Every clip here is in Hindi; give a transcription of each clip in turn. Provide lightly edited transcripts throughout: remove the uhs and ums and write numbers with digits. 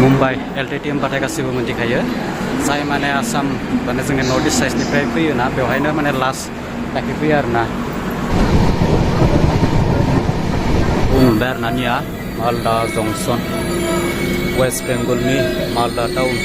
Mumbai LTT होनबाथाय गासिबो मिथिखायो जाय माने आसाम माने जोंनि नर्थ इस्ट साइडनिफ्राय फैयोना बेवहायनो माने लास्ट लाखिफैयो आरोना मोनबाय आरोना निया मालदा जंक्सन वेस्ट बेंगलनि मालदा टाउन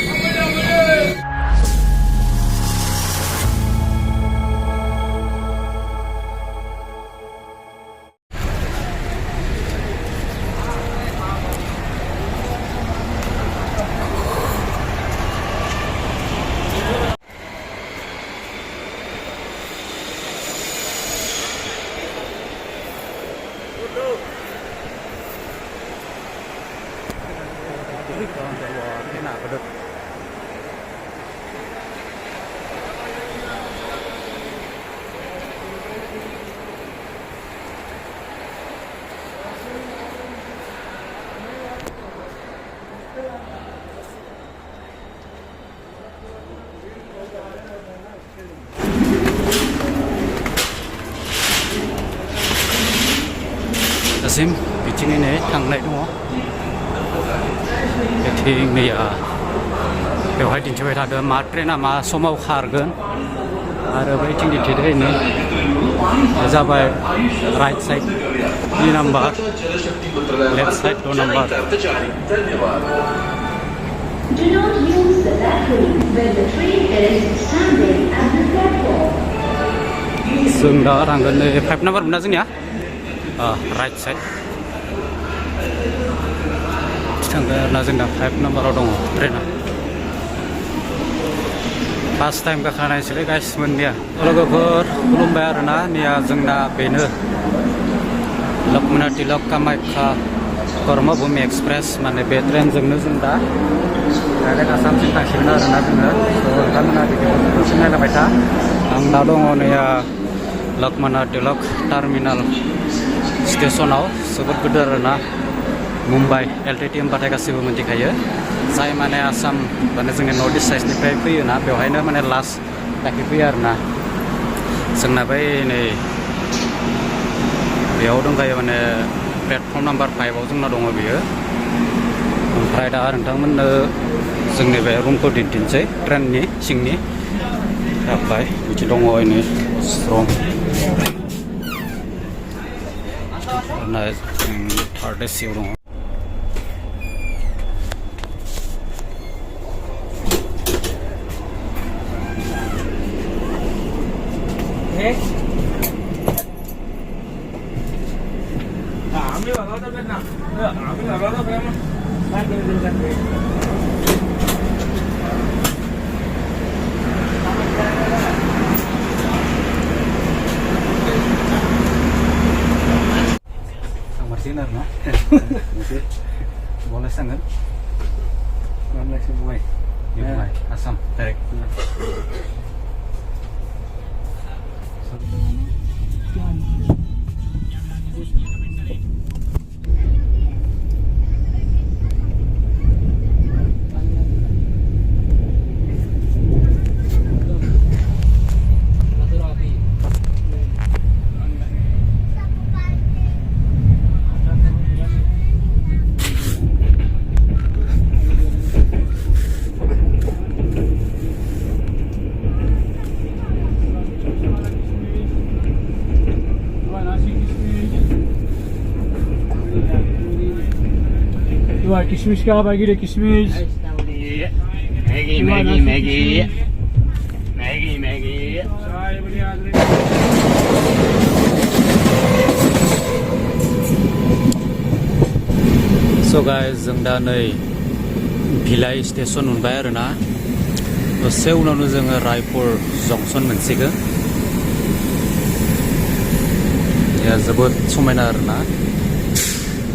दासिम बिथिङैनो थांनाय दङ बिथिंनिया बेवहाय दिन्थिबाय थादों मा ट्रेना मा समाव खारगोन आरो बैथिं दिन्थिदों जाबाय right side 3 number left side 2 number जों दा थांगोन नै 5 नाम्बार मोना जोंनिया राइट साइड थांगोन जोंना 5 नाम्बाराव दङ ट्रेना फार्स्ट टाइम गाखोनायसैलै गाइस मोननिया लोगोफोर खुलुमबाय आरोना निया जोंना बेनो लक्ष्मण तिलक कामाख्या कर्मभूमि एक्सप्रेस माने बे ट्रेनजोंनो जों दा डाइरेक्ट आसामसिम थांसिगोन आरोना जोङो नोंथांमोना भिडिअखौ नायलांबाय था आं दा दङ नैया लक्ष्मण तिलक टार्मिनाल स्टेशनाव जोबोद गिदिर आरोना मुम्बाइ LTT होनबाथाय गासिबो मिथिखायो जाय माने आसाम माने जोंनि नर्थ इस्ट साइडनिफ्राय फैयोना बेवहायनो माने लास्ट लाखिफैयो आरोना जोंना बै नै बेयाव दंखायो माने प्लेटफर्म नाम्बार 5 आव जोंना दङ बेयो ओमफ्राय दा नोंथांमोननो जोंनि बे रुमखौ दिन्थिनोसै ट्रेननि सिंनि ओमफ्राय बिदि दङ ओइनै स्ट्रं थार्ड एसियाव दङ Arna, boleh sangat, boleh semuai, Mumbai, Assam, direct. Dua kismis kah bagi dia kismis. Maggi. Saya beli adres. So guys, जों दा नै भिलाई स्टेशन मोनबाय आरोना दसे उनावनो जोङो रायपुर जंक्शन मोनसिगोन या जोबोद समायना आरोना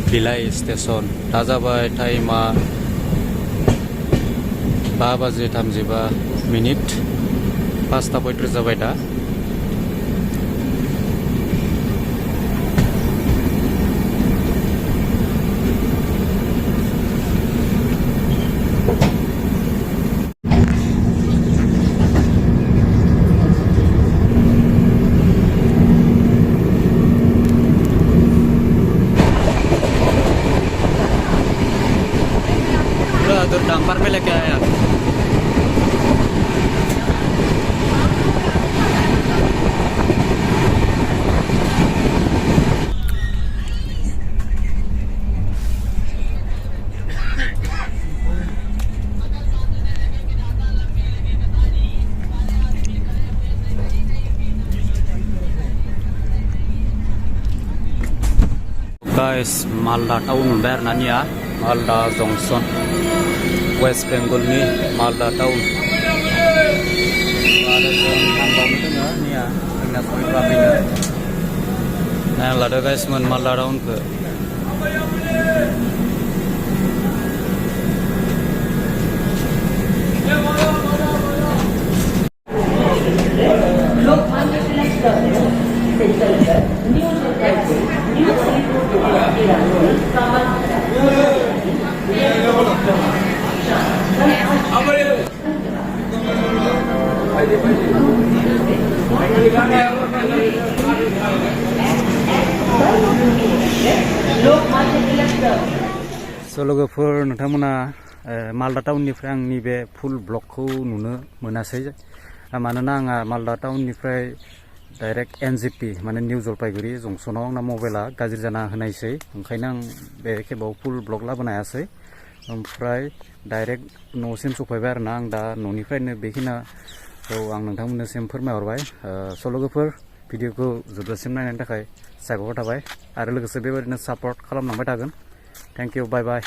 भिलाई स्टेशन दा जाबाय टाइमा 5:35 5:35 जाबाय दा लेके आया guys, Malda town berna nia, Malda junction, West Bengal ni Malda town. Ada tambang tu nia, dengan semua kami ni. Nah, lada guys, Malda town ke. So logoफोर नोंथांमोना मालदा टाउननिफ्राय आंनि बे फुल ब्लगखौ नुनो मोनासै मानोना आंहा मालदा टाउननिफ्राय डाइरेक्ट एनजिपि माने निउ जलपाइगुरि जंक्सनाव आंना मबाइला गाज्रि जाना होनायसै ओंखायनो आं बे खेबाव फुल ब्लग लाबोनो हायासै ओमफ्राय डाइरेक्ट न'सिम सफैबाय आरोना आं दा न'निफ्रायनो बेखिनिखौ आं नोंथांमोननिसिम फोरमायहरबाय स' लोगोफोर भिडिअखौ जोबजासिम नायनायनि थाखाय साबायखर थाबाय आरो लोगोसे बेबायदिनो सापर्ट खालामलांबाय थागोन थेंक इउ बाय बाय